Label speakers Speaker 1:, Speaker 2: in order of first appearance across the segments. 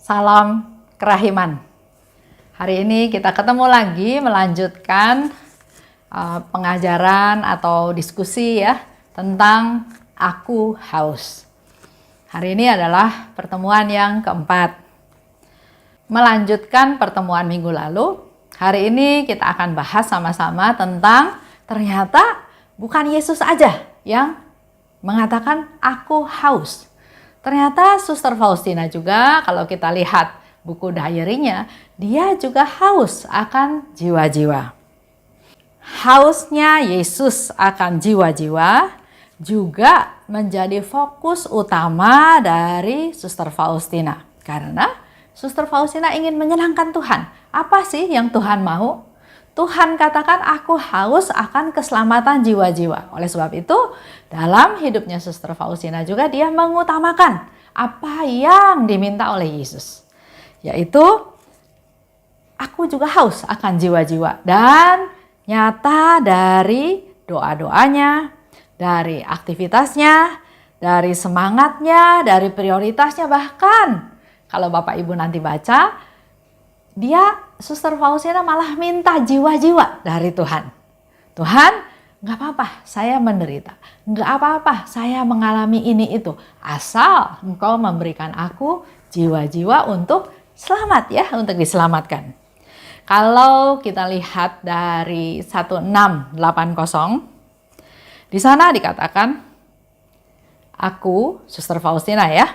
Speaker 1: Salam kerahiman. Hari ini kita ketemu lagi melanjutkan pengajaran atau diskusi ya tentang aku haus. Hari ini adalah pertemuan yang keempat. Melanjutkan pertemuan minggu lalu, hari ini kita akan bahas sama-sama tentang ternyata bukan Yesus aja yang mengatakan aku haus. Ternyata Suster Faustina juga, kalau kita lihat buku diary-nya, dia juga haus akan jiwa-jiwa. Hausnya Yesus akan jiwa-jiwa juga menjadi fokus utama dari Suster Faustina. Karena Suster Faustina ingin menyenangkan Tuhan. Apa sih yang Tuhan mau? Tuhan katakan aku haus akan keselamatan jiwa-jiwa. Oleh sebab itu, dalam hidupnya Suster Faustina juga dia mengutamakan apa yang diminta oleh Yesus. Yaitu, aku juga haus akan jiwa-jiwa. Dan nyata dari doa-doanya, dari aktivitasnya, dari semangatnya, dari prioritasnya. Bahkan kalau Bapak Ibu nanti baca, Suster Faustina malah minta jiwa-jiwa dari Tuhan. Tuhan, gak apa-apa saya menderita. Gak apa-apa saya mengalami ini itu. Asal Engkau memberikan aku jiwa-jiwa untuk selamat ya, untuk diselamatkan. Kalau kita lihat dari 1680, di sana dikatakan, aku, Suster Faustina ya,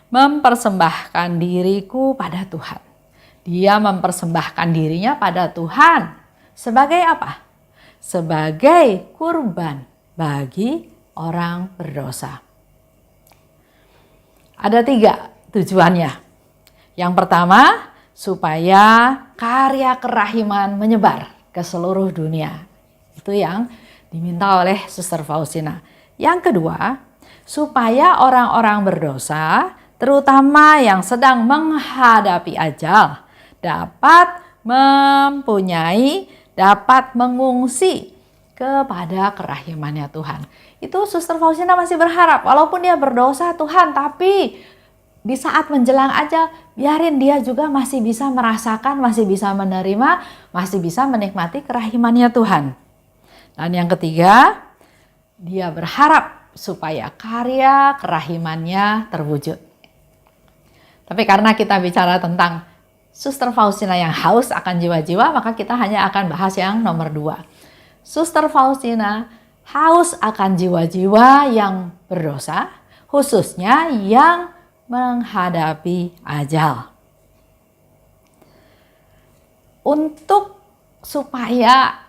Speaker 1: mempersembahkan diriku pada Tuhan. Dia mempersembahkan dirinya pada Tuhan. Sebagai apa? Sebagai kurban bagi orang berdosa. Ada 3 tujuannya. Yang pertama, supaya karya kerahiman menyebar ke seluruh dunia. Itu yang diminta oleh Suster Faustina. Yang kedua, supaya orang-orang berdosa, terutama yang sedang menghadapi ajal, dapat mengungsi kepada kerahimannya Tuhan. Itu Suster Faustina masih berharap, walaupun dia berdosa Tuhan, tapi di saat menjelang ajal, biarin dia juga masih bisa merasakan, masih bisa menerima, masih bisa menikmati kerahimannya Tuhan. Dan yang ketiga, dia berharap supaya karya kerahimannya terwujud. Tapi karena kita bicara tentang Suster Faustina yang haus akan jiwa-jiwa, maka kita hanya akan bahas yang nomor 2. Suster Faustina haus akan jiwa-jiwa yang berdosa, khususnya yang menghadapi ajal. Untuk supaya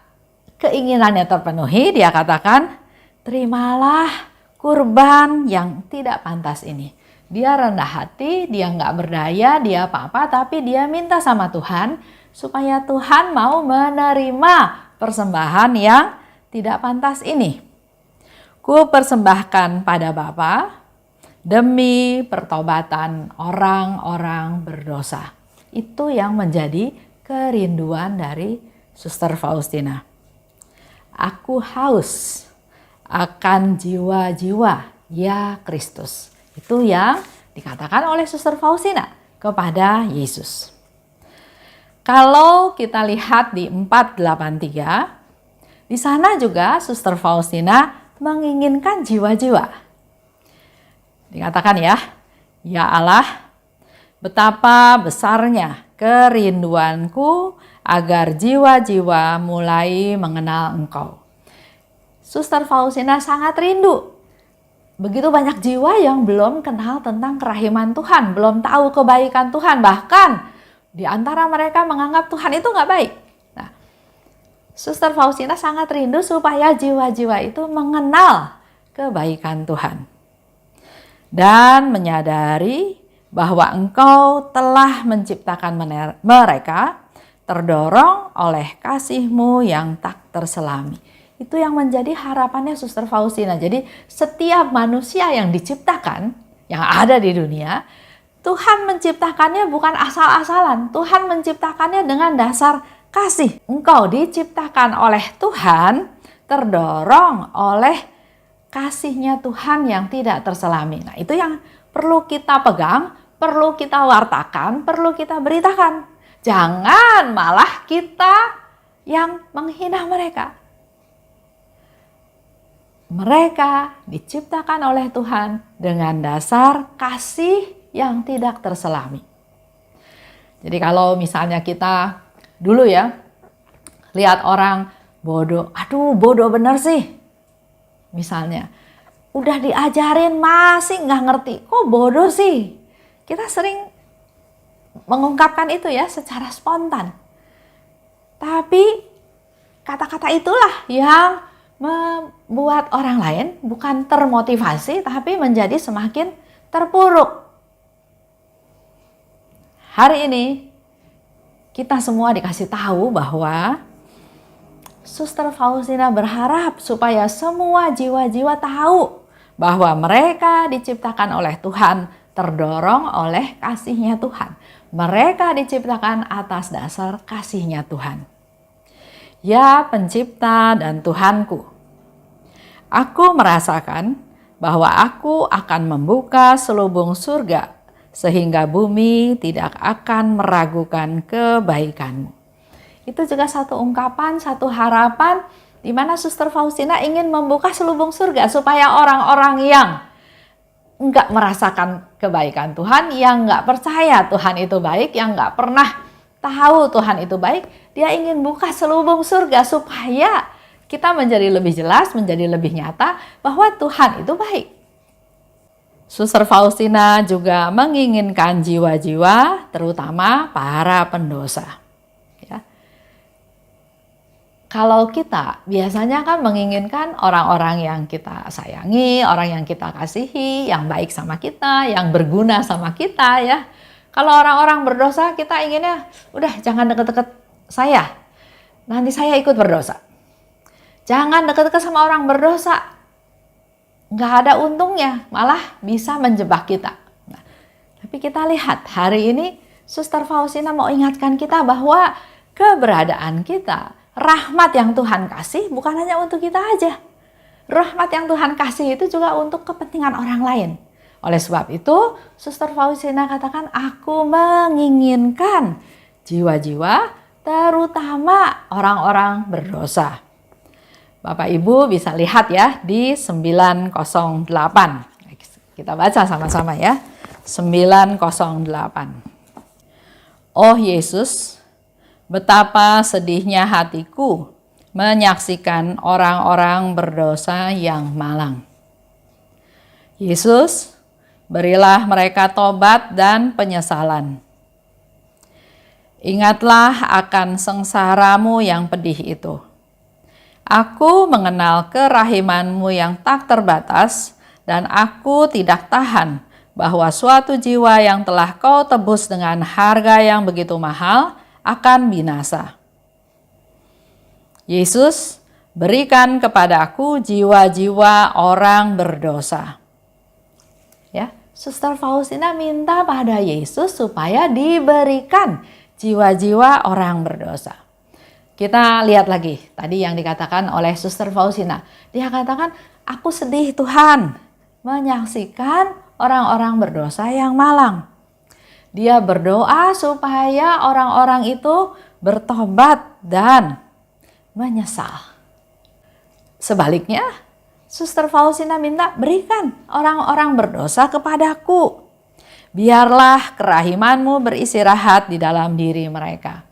Speaker 1: keinginannya terpenuhi, dia katakan, terimalah kurban yang tidak pantas ini. Dia rendah hati, dia nggak berdaya, dia apa-apa, tapi dia minta sama Tuhan supaya Tuhan mau menerima persembahan yang tidak pantas ini. Ku persembahkan pada Bapa demi pertobatan orang-orang berdosa. Itu yang menjadi kerinduan dari Suster Faustina. Aku haus akan jiwa-jiwa, ya Kristus. Itu yang dikatakan oleh Suster Faustina kepada Yesus. Kalau kita lihat di 483, di sana juga Suster Faustina menginginkan jiwa-jiwa. Dikatakan ya Allah, betapa besarnya kerinduanku agar jiwa-jiwa mulai mengenal Engkau. Suster Faustina sangat rindu. Begitu banyak jiwa yang belum kenal tentang kerahiman Tuhan, belum tahu kebaikan Tuhan, bahkan di antara mereka menganggap Tuhan itu nggak baik. Nah, Suster Faustina sangat rindu supaya jiwa-jiwa itu mengenal kebaikan Tuhan dan menyadari bahwa Engkau telah menciptakan mereka terdorong oleh kasih-Mu yang tak terselami. Itu yang menjadi harapannya Suster Faustina. Jadi setiap manusia yang diciptakan, yang ada di dunia, Tuhan menciptakannya bukan asal-asalan. Tuhan menciptakannya dengan dasar kasih. Engkau diciptakan oleh Tuhan, terdorong oleh kasih-Nya Tuhan yang tidak terselami. Nah, itu yang perlu kita pegang, perlu kita wartakan, perlu kita beritakan. Jangan malah kita yang menghina mereka. Mereka diciptakan oleh Tuhan dengan dasar kasih yang tidak terselami. Jadi kalau misalnya kita dulu ya, lihat orang bodoh, aduh bodoh bener sih. Misalnya, udah diajarin masih nggak ngerti, kok bodoh sih? Kita sering mengungkapkan itu ya secara spontan. Tapi kata-kata itulah yang membuat orang lain bukan termotivasi tapi menjadi semakin terpuruk. Hari ini kita semua dikasih tahu bahwa Suster Faustina berharap supaya semua jiwa-jiwa tahu bahwa mereka diciptakan oleh Tuhan, terdorong oleh kasih-Nya Tuhan. Mereka diciptakan atas dasar kasih-Nya Tuhan. Ya Pencipta dan Tuhanku, aku merasakan bahwa aku akan membuka selubung surga sehingga bumi tidak akan meragukan kebaikan-Mu. Itu juga satu ungkapan, satu harapan di mana Suster Faustina ingin membuka selubung surga supaya orang-orang yang enggak merasakan kebaikan Tuhan, yang enggak percaya Tuhan itu baik, yang enggak pernah tahu Tuhan itu baik, dia ingin buka selubung surga supaya kita menjadi lebih jelas, menjadi lebih nyata bahwa Tuhan itu baik. Suster Faustina juga menginginkan jiwa-jiwa, terutama para pendosa. Ya. Kalau kita biasanya kan menginginkan orang-orang yang kita sayangi, orang yang kita kasihi, yang baik sama kita, yang berguna sama kita ya. Kalau orang-orang berdosa kita inginnya, udah jangan deket-deket saya, nanti saya ikut berdosa. Jangan deket-deket sama orang berdosa, nggak ada untungnya, malah bisa menjebak kita. Nah, tapi kita lihat hari ini Suster Faustina mau ingatkan kita bahwa keberadaan kita, rahmat yang Tuhan kasih bukan hanya untuk kita aja. Rahmat yang Tuhan kasih itu juga untuk kepentingan orang lain. Oleh sebab itu, Suster Faustina katakan, aku menginginkan jiwa-jiwa terutama orang-orang berdosa. Bapak Ibu bisa lihat ya di 908. Kita baca sama-sama ya. 908. Oh Yesus, betapa sedihnya hatiku menyaksikan orang-orang berdosa yang malang. Yesus, berilah mereka tobat dan penyesalan. Ingatlah akan sengsaramu yang pedih itu. Aku mengenal kerahiman-Mu yang tak terbatas, dan aku tidak tahan bahwa suatu jiwa yang telah Kau tebus dengan harga yang begitu mahal akan binasa. Yesus, berikan kepadaku jiwa-jiwa orang berdosa. Ya, Suster Faustina minta pada Yesus supaya diberikan jiwa-jiwa orang berdosa. Kita lihat lagi tadi yang dikatakan oleh Suster Faustina. Dia katakan, aku sedih Tuhan menyaksikan orang-orang berdosa yang malang. Dia berdoa supaya orang-orang itu bertobat dan menyesal. Sebaliknya, Suster Faustina minta, berikan orang-orang berdosa kepadaku. Biarlah kerahiman-Mu beristirahat di dalam diri mereka.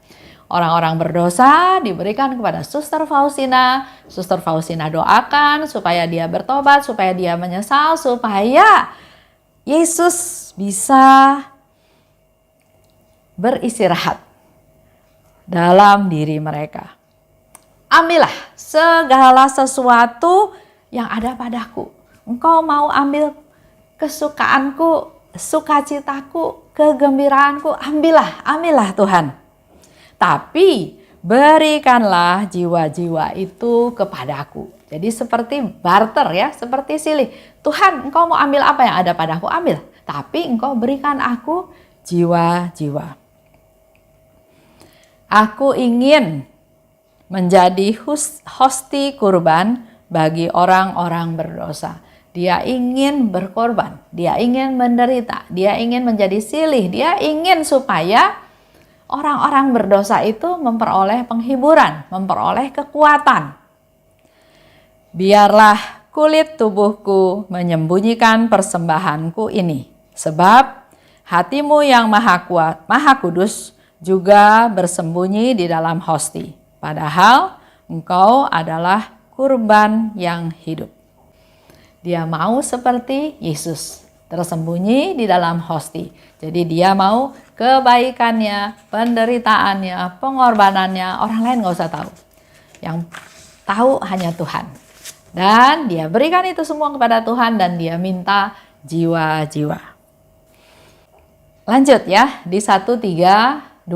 Speaker 1: Orang-orang berdosa diberikan kepada Suster Faustina. Suster Faustina doakan supaya dia bertobat, supaya dia menyesal, supaya Yesus bisa beristirahat dalam diri mereka. Ambillah segala sesuatu yang ada padaku. Engkau mau ambil kesukaanku, sukacitaku, kegembiraanku, ambillah Tuhan. Tapi berikanlah jiwa-jiwa itu kepadaku. Jadi seperti barter ya, seperti silih. Tuhan, Engkau mau ambil apa yang ada padaku, ambil. Tapi Engkau berikan aku jiwa-jiwa. Aku ingin menjadi hosti kurban bagi orang-orang berdosa. Dia ingin berkorban, dia ingin menderita, dia ingin menjadi silih, dia ingin supaya orang-orang berdosa itu memperoleh penghiburan, memperoleh kekuatan. Biarlah kulit tubuhku menyembunyikan persembahanku ini, sebab hatimu yang maha kuat, maha kudus juga bersembunyi di dalam hosti. Padahal engkau adalah kurban yang hidup. Dia mau seperti Yesus, tersembunyi di dalam hosti. Jadi dia mau kebaikannya, penderitaannya, pengorbanannya, orang lain gak usah tahu. Yang tahu hanya Tuhan. Dan dia berikan itu semua kepada Tuhan dan dia minta jiwa-jiwa. Lanjut ya, di 1325.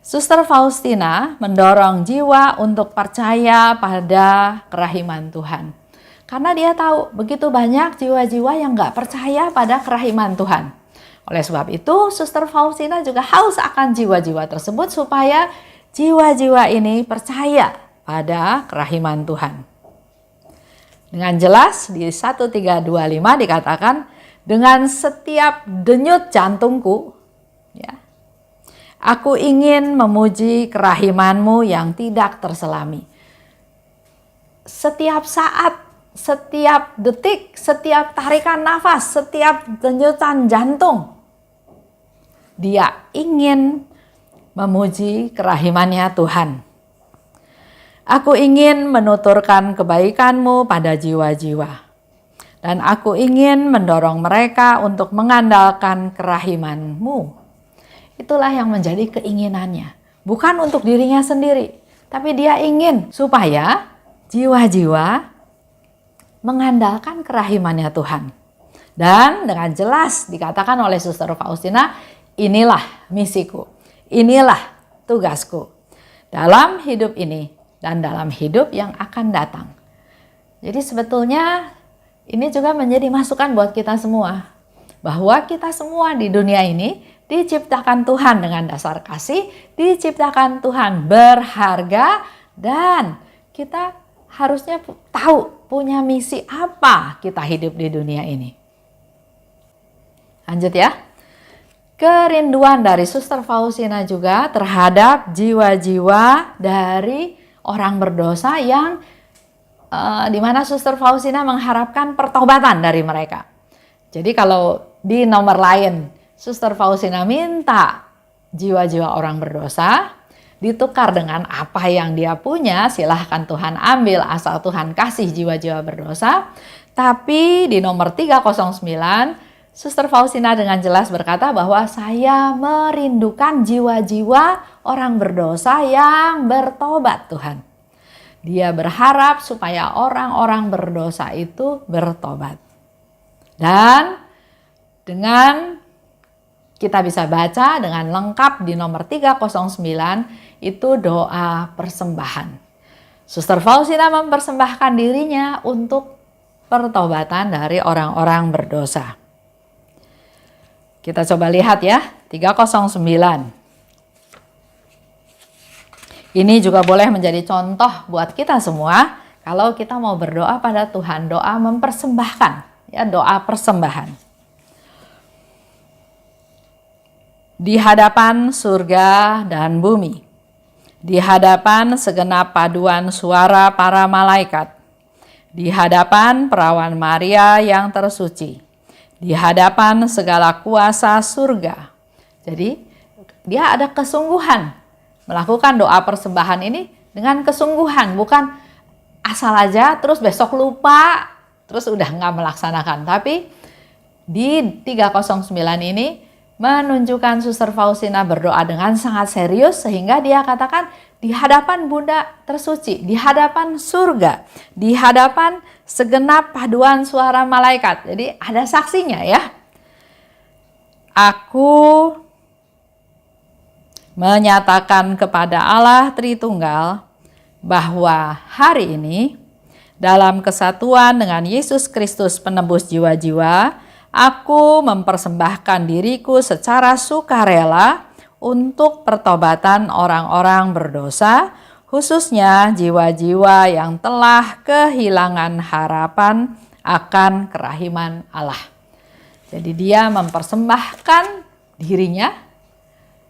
Speaker 1: Suster Faustina mendorong jiwa untuk percaya pada kerahiman Tuhan. Karena dia tahu begitu banyak jiwa-jiwa yang gak percaya pada kerahiman Tuhan. Oleh sebab itu, Suster Faustina juga haus akan jiwa-jiwa tersebut supaya jiwa-jiwa ini percaya pada kerahiman Tuhan. Dengan jelas di 1325 dikatakan, dengan setiap denyut jantungku, ya, aku ingin memuji kerahimanmu yang tidak terselami. Setiap saat, setiap detik, setiap tarikan nafas, setiap denyutan jantung, dia ingin memuji kerahimannya Tuhan. Aku ingin menuturkan kebaikanmu pada jiwa-jiwa. Dan aku ingin mendorong mereka untuk mengandalkan kerahimanmu. Itulah yang menjadi keinginannya. Bukan untuk dirinya sendiri. Tapi dia ingin supaya jiwa-jiwa mengandalkan kerahimannya Tuhan. Dan dengan jelas dikatakan oleh Suster Faustina, inilah misiku, inilah tugasku dalam hidup ini dan dalam hidup yang akan datang. Jadi sebetulnya ini juga menjadi masukan buat kita semua, bahwa kita semua di dunia ini diciptakan Tuhan dengan dasar kasih, diciptakan Tuhan berharga, dan kita harusnya tahu punya misi apa kita hidup di dunia ini. Lanjut ya. Kerinduan dari Suster Faustina juga terhadap jiwa-jiwa dari orang berdosa yang di mana Suster Faustina mengharapkan pertobatan dari mereka. Jadi kalau di nomor lain Suster Faustina minta jiwa-jiwa orang berdosa ditukar dengan apa yang dia punya, silahkan Tuhan ambil asal Tuhan kasih jiwa-jiwa berdosa. Tapi di nomor 309 Suster Faustina dengan jelas berkata bahwa saya merindukan jiwa-jiwa orang berdosa yang bertobat Tuhan. Dia berharap supaya orang-orang berdosa itu bertobat. Dan dengan kita bisa baca dengan lengkap di nomor 309 itu doa persembahan. Suster Faustina mempersembahkan dirinya untuk pertobatan dari orang-orang berdosa. Kita coba lihat ya, 309. Ini juga boleh menjadi contoh buat kita semua kalau kita mau berdoa pada Tuhan, doa mempersembahkan, ya, doa persembahan. Di hadapan surga dan bumi, di hadapan segenap paduan suara para malaikat, di hadapan perawan Maria yang tersuci, di hadapan segala kuasa surga. Jadi dia ada kesungguhan melakukan doa persembahan ini dengan kesungguhan, bukan asal aja terus besok lupa terus udah nggak melaksanakan. Tapi di 309 ini menunjukkan Suster Faustina berdoa dengan sangat serius sehingga dia katakan di hadapan Bunda tersuci, di hadapan surga, di hadapan segenap paduan suara malaikat. Jadi ada saksinya ya. Aku menyatakan kepada Allah Tritunggal bahwa hari ini dalam kesatuan dengan Yesus Kristus penebus jiwa-jiwa, aku mempersembahkan diriku secara sukarela untuk pertobatan orang-orang berdosa, khususnya jiwa-jiwa yang telah kehilangan harapan akan kerahiman Allah. Jadi dia mempersembahkan dirinya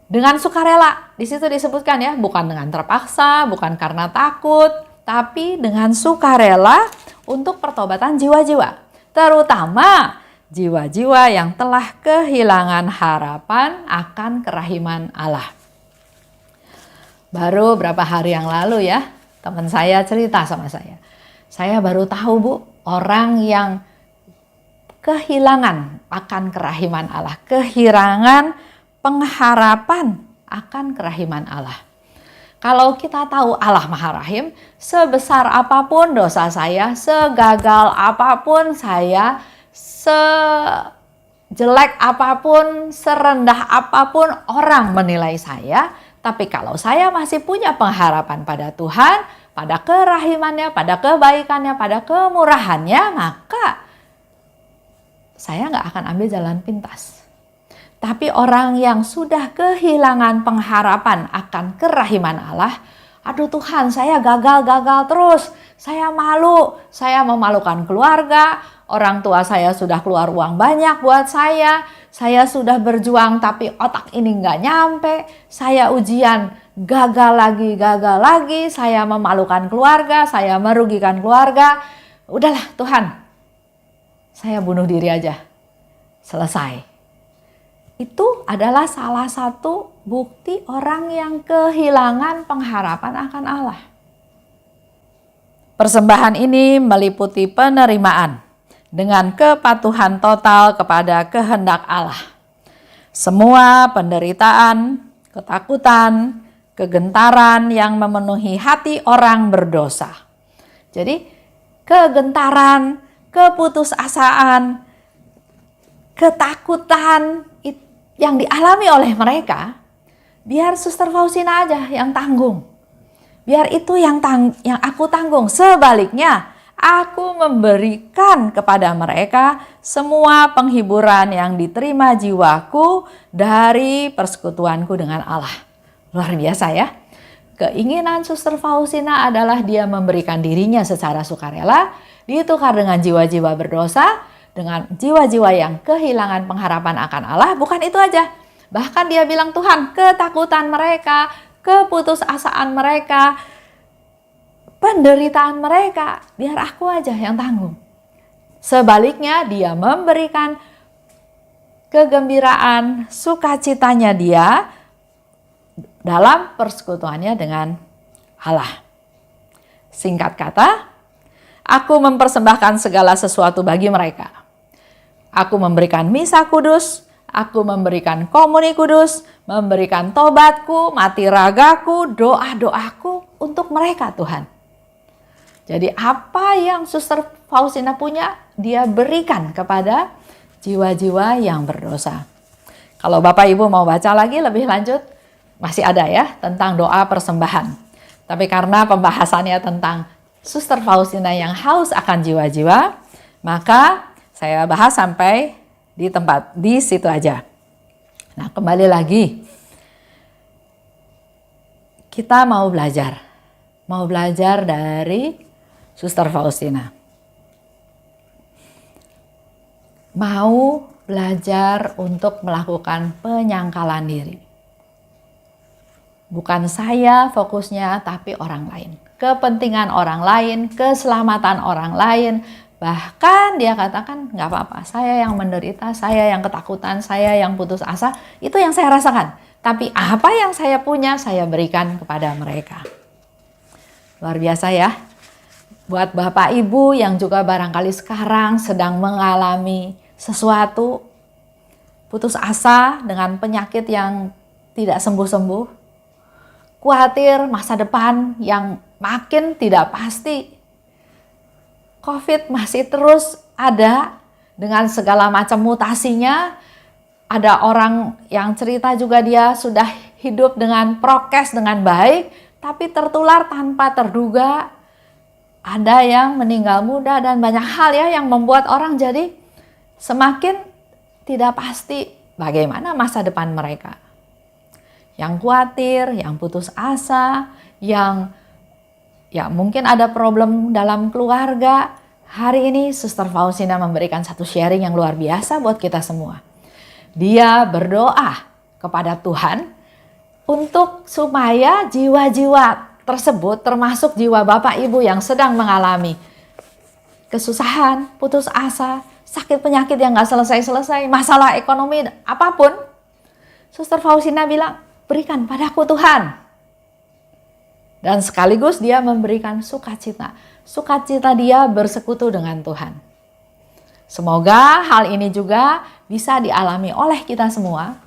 Speaker 1: dengan sukarela. Di situ disebutkan ya, bukan dengan terpaksa, bukan karena takut, tapi dengan sukarela untuk pertobatan jiwa-jiwa. Terutama jiwa-jiwa yang telah kehilangan harapan akan kerahiman Allah. Baru berapa hari yang lalu ya, teman saya cerita sama saya baru tahu Bu, orang yang kehilangan akan kerahiman Allah, kehilangan pengharapan akan kerahiman Allah. Kalau kita tahu Allah Maha Rahim, sebesar apapun dosa saya, segagal apapun saya, sejelek apapun, serendah apapun orang menilai saya, tapi kalau saya masih punya pengharapan pada Tuhan, pada kerahimannya, pada kebaikannya, pada kemurahannya, maka saya nggak akan ambil jalan pintas. Tapi orang yang sudah kehilangan pengharapan akan kerahiman Allah, aduh Tuhan, saya gagal terus, saya malu, saya memalukan keluarga, orang tua saya sudah keluar uang banyak buat saya sudah berjuang tapi otak ini nggak nyampe, saya ujian gagal lagi, saya memalukan keluarga, saya merugikan keluarga, udahlah Tuhan, saya bunuh diri aja, selesai. Itu adalah salah satu bukti orang yang kehilangan pengharapan akan Allah. Persembahan ini meliputi penerimaan dengan kepatuhan total kepada kehendak Allah. Semua penderitaan, ketakutan, kegentaran yang memenuhi hati orang berdosa. Jadi kegentaran, keputusasaan, ketakutan yang dialami oleh mereka, biar Suster Faustina aja yang tanggung. Biar itu yang aku tanggung. Sebaliknya, aku memberikan kepada mereka semua penghiburan yang diterima jiwaku dari persekutuanku dengan Allah. Luar biasa ya. Keinginan Suster Faustina adalah dia memberikan dirinya secara sukarela, ditukar dengan jiwa-jiwa berdosa, dengan jiwa-jiwa yang kehilangan pengharapan akan Allah. Bukan itu aja, bahkan dia bilang, Tuhan, ketakutan mereka, keputusasaan mereka, penderitaan mereka, biar aku aja yang tanggung. Sebaliknya, dia memberikan kegembiraan, sukacitanya dia dalam persekutuannya dengan Allah. Singkat kata, aku mempersembahkan segala sesuatu bagi mereka. Aku memberikan misa kudus, aku memberikan komuni kudus, memberikan tobatku, mati ragaku, doa-doaku untuk mereka Tuhan. Jadi apa yang Suster Faustina punya, dia berikan kepada jiwa-jiwa yang berdosa. Kalau Bapak Ibu mau baca lagi lebih lanjut, masih ada ya tentang doa persembahan. Tapi karena pembahasannya tentang Suster Faustina yang haus akan jiwa-jiwa, maka saya bahas sampai di situ aja. Nah, kembali lagi. Kita mau belajar dari Suster Faustina. Mau belajar untuk melakukan penyangkalan diri. Bukan saya fokusnya, tapi orang lain. Kepentingan orang lain, keselamatan orang lain. Bahkan dia katakan, nggak apa-apa, saya yang menderita, saya yang ketakutan, saya yang putus asa, itu yang saya rasakan. Tapi apa yang saya punya, saya berikan kepada mereka. Luar biasa ya. Buat Bapak Ibu yang juga barangkali sekarang sedang mengalami sesuatu, putus asa dengan penyakit yang tidak sembuh-sembuh, khawatir masa depan yang makin tidak pasti, COVID masih terus ada dengan segala macam mutasinya. Ada orang yang cerita juga dia sudah hidup dengan prokes dengan baik, tapi tertular tanpa terduga. Ada yang meninggal muda dan banyak hal ya yang membuat orang jadi semakin tidak pasti bagaimana masa depan mereka. Yang khawatir, yang putus asa, yang ya mungkin ada problem dalam keluarga, Hari ini Suster Faustina memberikan satu sharing yang luar biasa buat kita semua. Dia berdoa kepada Tuhan untuk supaya jiwa-jiwa tersebut, termasuk jiwa Bapak Ibu yang sedang mengalami kesusahan, putus asa, sakit penyakit yang gak selesai-selesai, masalah ekonomi, apapun, Suster Faustina bilang, berikan padaku Tuhan. Dan sekaligus dia memberikan sukacita. Sukacita dia bersekutu dengan Tuhan. Semoga hal ini juga bisa dialami oleh kita semua.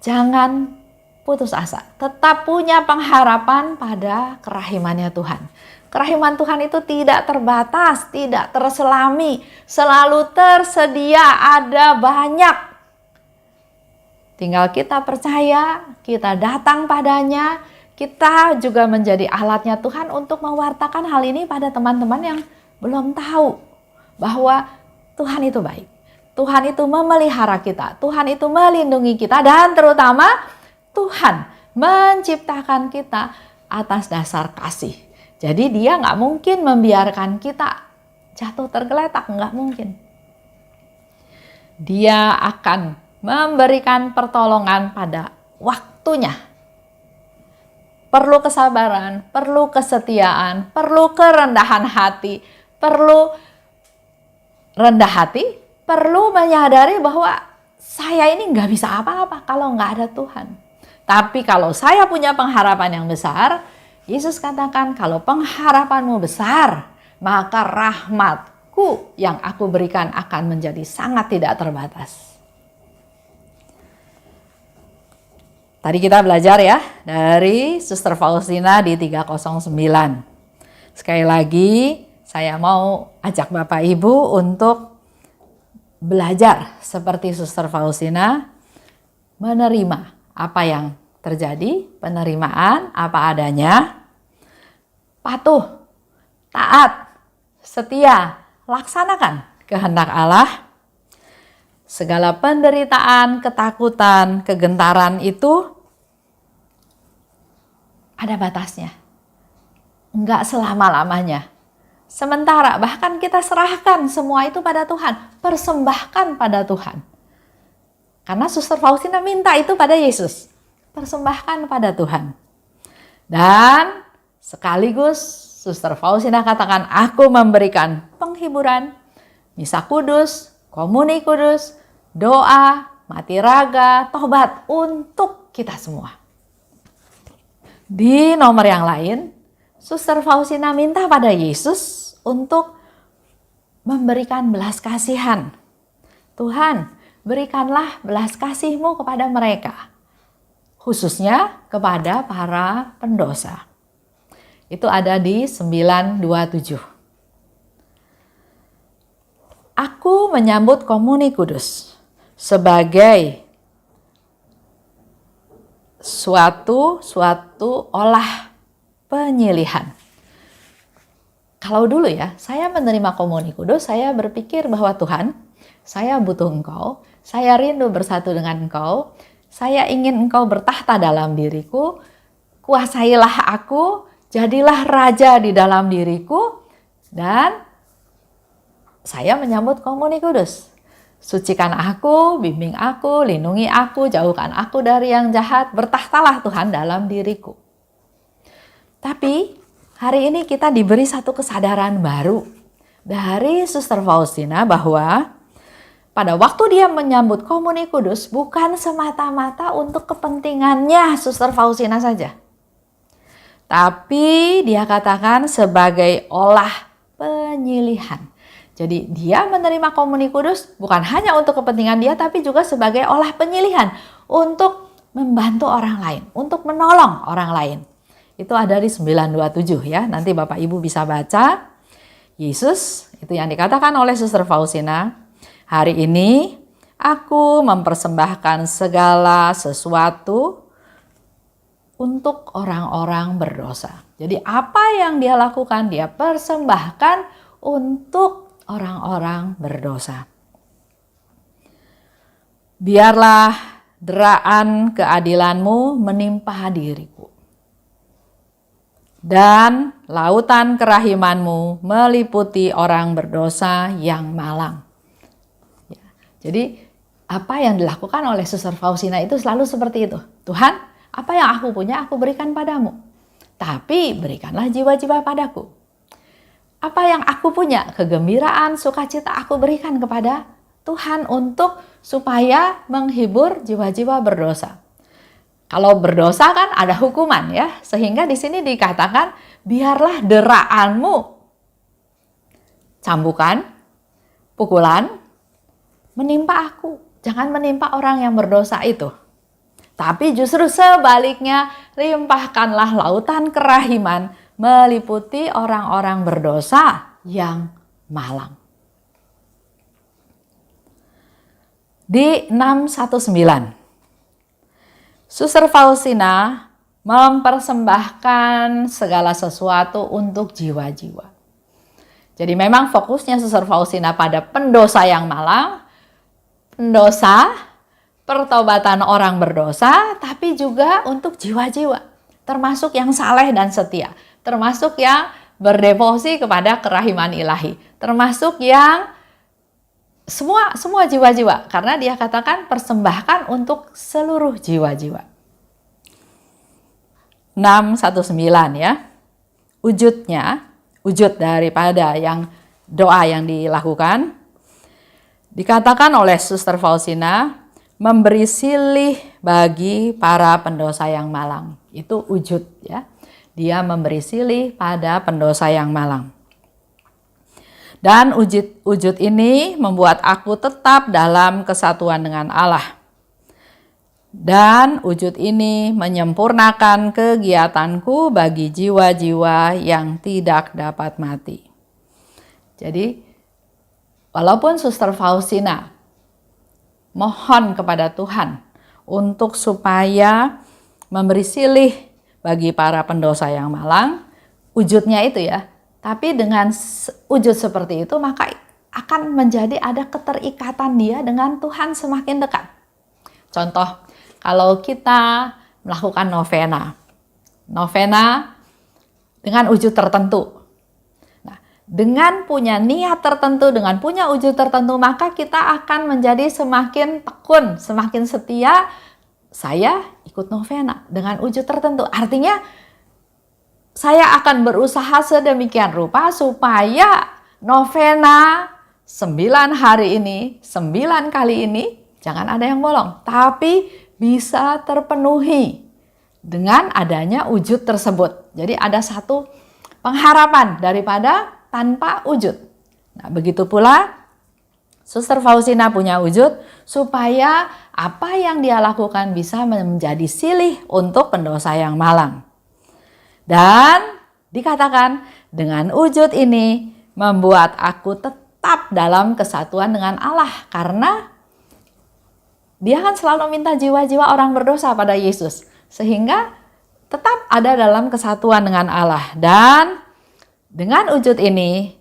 Speaker 1: Jangan putus asa. Tetap punya pengharapan pada kerahimannya Tuhan. Kerahiman Tuhan itu tidak terbatas, tidak terselami. Selalu tersedia, ada banyak. Tinggal kita percaya, kita datang padanya. Kita juga menjadi alatnya Tuhan untuk mewartakan hal ini pada teman-teman yang belum tahu bahwa Tuhan itu baik. Tuhan itu memelihara kita, Tuhan itu melindungi kita, dan terutama Tuhan menciptakan kita atas dasar kasih. Jadi dia nggak mungkin membiarkan kita jatuh tergeletak, nggak mungkin. Dia akan memberikan pertolongan pada waktunya. Perlu kesabaran, perlu kesetiaan, perlu kerendahan hati, perlu rendah hati, perlu menyadari bahwa saya ini nggak bisa apa-apa kalau nggak ada Tuhan. Tapi kalau saya punya pengharapan yang besar, Yesus katakan kalau pengharapanmu besar, maka rahmatku yang aku berikan akan menjadi sangat tidak terbatas. Tadi kita belajar ya dari Suster Faustina di 309. Sekali lagi saya mau ajak Bapak Ibu untuk belajar seperti Suster Faustina, menerima apa yang terjadi, penerimaan apa adanya, patuh, taat, setia, laksanakan kehendak Allah. Segala penderitaan, ketakutan, kegentaran itu ada batasnya. Enggak selama-lamanya. Sementara bahkan kita serahkan semua itu pada Tuhan. Persembahkan pada Tuhan. Karena Suster Faustina minta itu pada Yesus. Persembahkan pada Tuhan. Dan sekaligus Suster Faustina katakan, aku memberikan penghiburan, misa kudus, komuni kudus, doa, mati raga, tobat untuk kita semua. Di nomor yang lain, Suster Faustina minta pada Yesus untuk memberikan belas kasihan. Tuhan, berikanlah belas kasih-Mu kepada mereka, khususnya kepada para pendosa. Itu ada di 927. Aku menyambut komuni kudus sebagai suatu olah penyilihan. Kalau dulu ya, saya menerima komuni kudus, saya berpikir bahwa Tuhan, saya butuh Engkau, saya rindu bersatu dengan Engkau, saya ingin Engkau bertahta dalam diriku, kuasailah aku, jadilah raja di dalam diriku, dan saya menyambut komuni kudus. Sucikan aku, bimbing aku, lindungi aku, jauhkan aku dari yang jahat, bertahtalah Tuhan dalam diriku. Tapi hari ini kita diberi satu kesadaran baru dari Suster Faustina bahwa pada waktu dia menyambut komuni kudus bukan semata-mata untuk kepentingannya Suster Faustina saja. Tapi dia katakan sebagai olah penyilihan. Jadi dia menerima komuni kudus bukan hanya untuk kepentingan dia, tapi juga sebagai olah penyilihan untuk membantu orang lain, untuk menolong orang lain. Itu ada di 927 ya, nanti Bapak Ibu bisa baca. Yesus, itu yang dikatakan oleh Suster Faustina, hari ini aku mempersembahkan segala sesuatu untuk orang-orang berdosa. Jadi apa yang dia lakukan, dia persembahkan untuk orang-orang berdosa. Biarlah deraan keadilanmu menimpa diriku. Dan lautan kerahimanmu meliputi orang berdosa yang malang. Ya, jadi apa yang dilakukan oleh Suster Faustina itu selalu seperti itu. Tuhan, apa yang aku punya aku berikan padamu. Tapi berikanlah jiwa-jiwa padaku. Apa yang aku punya, kegembiraan, sukacita aku berikan kepada Tuhan untuk supaya menghibur jiwa-jiwa berdosa. Kalau berdosa kan ada hukuman ya, sehingga di sini dikatakan biarlah deraanmu, cambukan, pukulan, menimpa aku. Jangan menimpa orang yang berdosa itu. Tapi justru sebaliknya, limpahkanlah lautan kerahiman meliputi orang-orang berdosa yang malang. Di 619. Suster Faustina mempersembahkan segala sesuatu untuk jiwa-jiwa. Jadi memang fokusnya Suster Faustina pada pendosa yang malang, pendosa, pertobatan orang berdosa, tapi juga untuk jiwa-jiwa. Termasuk yang saleh dan setia, termasuk yang berdevosi kepada kerahiman ilahi, termasuk yang semua jiwa-jiwa, karena dia katakan persembahkan untuk seluruh jiwa-jiwa. 619 ya. Wujud daripada yang doa yang dilakukan dikatakan oleh Suster Faustina memberi silih bagi para pendosa yang malang. Itu wujud ya. Dia memberi silih pada pendosa yang malang. Dan wujud ini membuat aku tetap dalam kesatuan dengan Allah. Dan wujud ini menyempurnakan kegiatanku bagi jiwa-jiwa yang tidak dapat mati. Jadi, walaupun Suster Faustina mohon kepada Tuhan untuk supaya memberi silih bagi para pendosa yang malang, wujudnya itu ya. Tapi dengan wujud seperti itu maka akan menjadi ada keterikatan dia dengan Tuhan semakin dekat. Contoh, kalau kita melakukan novena dengan wujud tertentu. Nah, dengan punya niat tertentu, dengan punya wujud tertentu, maka kita akan menjadi semakin tekun, semakin setia. Saya ikut novena dengan wujud tertentu. Artinya saya akan berusaha sedemikian rupa supaya novena 9 hari ini, 9 kali ini, jangan ada yang bolong. Tapi bisa terpenuhi dengan adanya wujud tersebut. Jadi ada satu pengharapan daripada tanpa wujud. Nah, begitu pula Suster Faustina punya wujud supaya apa yang dia lakukan bisa menjadi silih untuk pendosa yang malang. Dan dikatakan dengan wujud ini membuat aku tetap dalam kesatuan dengan Allah. Karena dia kan selalu minta jiwa-jiwa orang berdosa pada Yesus. Sehingga tetap ada dalam kesatuan dengan Allah. Dan dengan wujud ini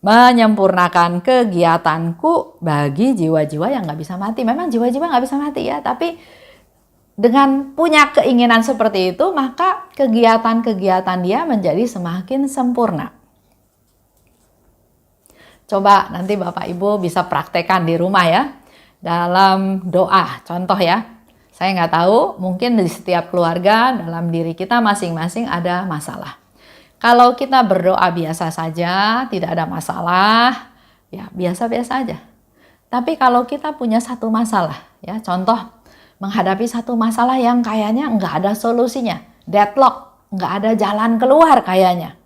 Speaker 1: menyempurnakan kegiatanku bagi jiwa-jiwa yang gak bisa mati. Memang jiwa-jiwa gak bisa mati ya, tapi dengan punya keinginan seperti itu, maka kegiatan-kegiatan dia menjadi semakin sempurna. Coba nanti Bapak Ibu bisa praktekkan di rumah ya, dalam doa. Contoh ya, saya nggak tahu, mungkin di setiap keluarga, dalam diri kita masing-masing ada masalah. Kalau kita berdoa biasa saja, tidak ada masalah, ya biasa-biasa aja. Tapi kalau kita punya satu masalah, ya contoh, menghadapi satu masalah yang kayaknya nggak ada solusinya, deadlock, nggak ada jalan keluar kayaknya.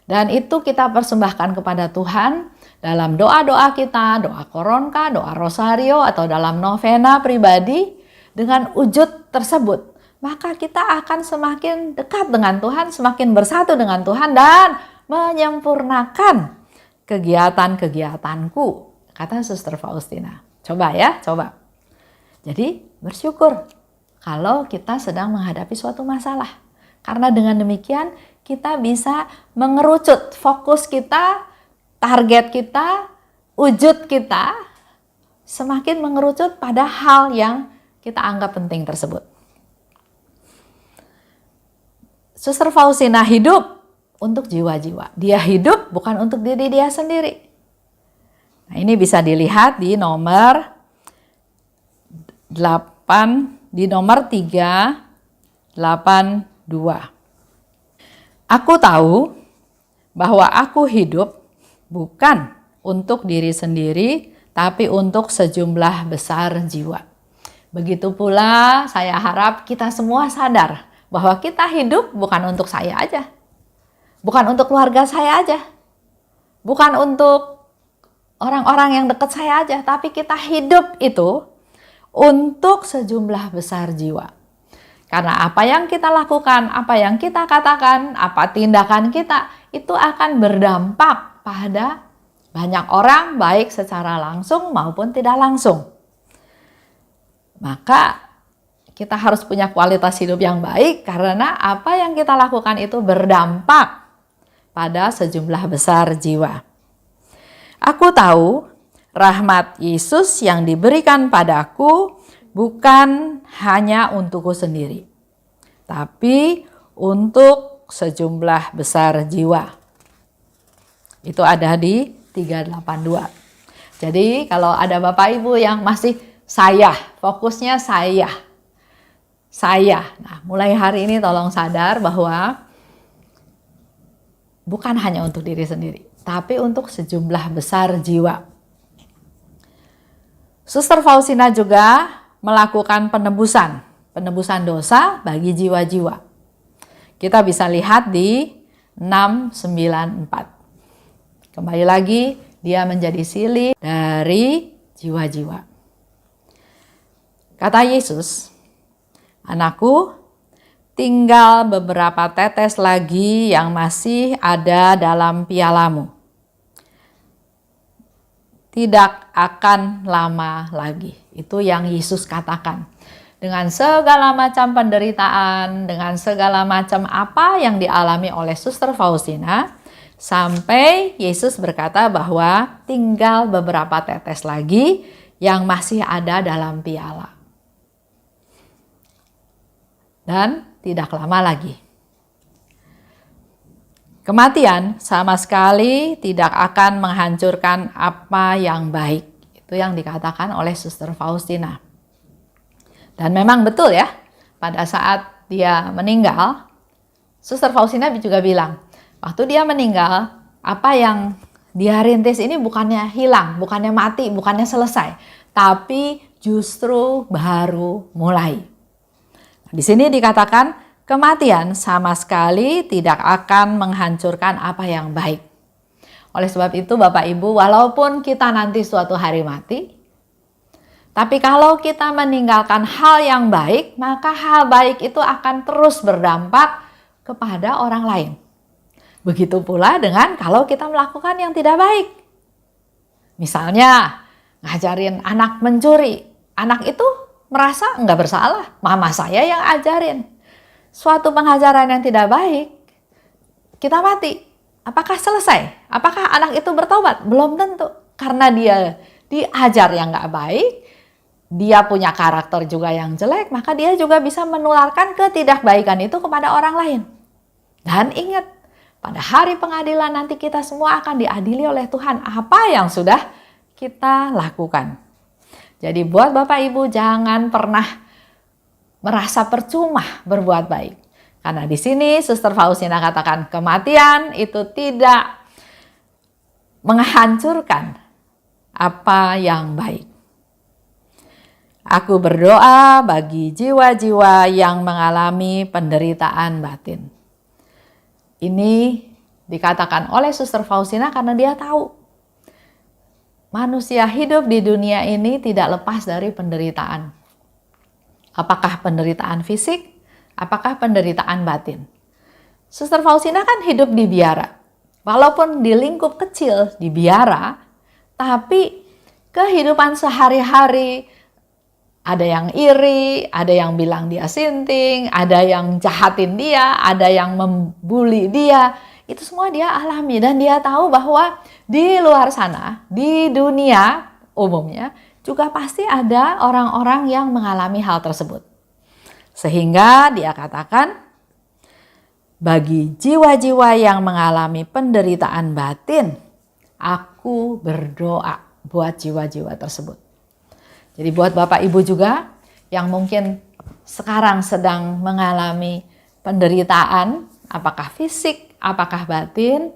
Speaker 1: Dan itu kita persembahkan kepada Tuhan dalam doa-doa kita, doa koronka, doa rosario, atau dalam novena pribadi dengan wujud tersebut. Maka kita akan semakin dekat dengan Tuhan, semakin bersatu dengan Tuhan dan menyempurnakan kegiatan-kegiatanku, kata Suster Faustina. Coba ya, coba. Jadi bersyukur kalau kita sedang menghadapi suatu masalah. Karena dengan demikian kita bisa mengerucut fokus kita, target kita, wujud kita semakin mengerucut pada hal yang kita anggap penting tersebut. Suster Faustina hidup untuk jiwa-jiwa. Dia hidup bukan untuk diri dia sendiri. Nah, ini bisa dilihat di nomor 8, di nomor 382. Aku tahu bahwa aku hidup bukan untuk diri sendiri, tapi untuk sejumlah besar jiwa. Begitu pula saya harap kita semua sadar bahwa kita hidup bukan untuk saya aja, bukan untuk keluarga saya aja, bukan untuk orang-orang yang dekat saya aja, tapi kita hidup itu untuk sejumlah besar jiwa. Karena apa yang kita lakukan, apa yang kita katakan, apa tindakan kita, itu akan berdampak pada banyak orang, baik secara langsung maupun tidak langsung. Maka kita harus punya kualitas hidup yang baik, karena apa yang kita lakukan itu berdampak pada sejumlah besar jiwa. Aku tahu rahmat Yesus yang diberikan padaku bukan hanya untukku sendiri, tapi untuk sejumlah besar jiwa. Itu ada di 382. Jadi kalau ada Bapak Ibu yang masih saya, fokusnya saya. Nah, mulai hari ini tolong sadar bahwa bukan hanya untuk diri sendiri, tapi untuk sejumlah besar jiwa. Suster Faustina juga melakukan penebusan dosa bagi jiwa-jiwa. Kita bisa lihat di 694. Kembali lagi, dia menjadi silih dari jiwa-jiwa. Kata Yesus, anakku, tinggal beberapa tetes lagi yang masih ada dalam pialamu. Tidak akan lama lagi. Itu yang Yesus katakan. Dengan segala macam penderitaan, dengan segala macam apa yang dialami oleh Suster Faustina, sampai Yesus berkata bahwa tinggal beberapa tetes lagi yang masih ada dalam piala. Dan tidak lama lagi. Kematian sama sekali tidak akan menghancurkan apa yang baik. Itu yang dikatakan oleh Suster Faustina. Dan memang betul ya, pada saat dia meninggal, Suster Faustina juga bilang, waktu dia meninggal, apa yang dia rintis ini bukannya hilang, bukannya mati, bukannya selesai, tapi justru baru mulai. Di sini dikatakan, kematian sama sekali tidak akan menghancurkan apa yang baik. Oleh sebab itu Bapak Ibu, walaupun kita nanti suatu hari mati, tapi kalau kita meninggalkan hal yang baik, maka hal baik itu akan terus berdampak kepada orang lain. Begitu pula dengan kalau kita melakukan yang tidak baik. Misalnya, ngajarin anak mencuri. Anak itu merasa nggak bersalah, mama saya yang ajarin. Suatu pengajaran yang tidak baik, kita mati. Apakah selesai? Apakah anak itu bertobat? Belum tentu. Karena dia diajar yang nggak baik, dia punya karakter juga yang jelek, maka dia juga bisa menularkan ketidakbaikan itu kepada orang lain. Dan ingat, pada hari pengadilan nanti kita semua akan diadili oleh Tuhan apa yang sudah kita lakukan. Jadi buat Bapak Ibu jangan pernah merasa percuma berbuat baik. Karena di sini Suster Faustina katakan kematian itu tidak menghancurkan apa yang baik. Aku berdoa bagi jiwa-jiwa yang mengalami penderitaan batin. Ini dikatakan oleh Suster Faustina karena dia tahu manusia hidup di dunia ini tidak lepas dari penderitaan. Apakah penderitaan fisik? Apakah penderitaan batin? Suster Faustina kan hidup di biara. Walaupun di lingkup kecil di biara, tapi kehidupan sehari-hari ada yang iri, ada yang bilang dia sinting, ada yang jahatin dia, ada yang membuli dia. Itu semua dia alami dan dia tahu bahwa di luar sana, di dunia umumnya, juga pasti ada orang-orang yang mengalami hal tersebut. Sehingga dia katakan, Bagi jiwa-jiwa yang mengalami penderitaan batin, aku berdoa buat jiwa-jiwa tersebut. Jadi buat Bapak Ibu juga yang mungkin sekarang sedang mengalami penderitaan, apakah fisik, apakah batin,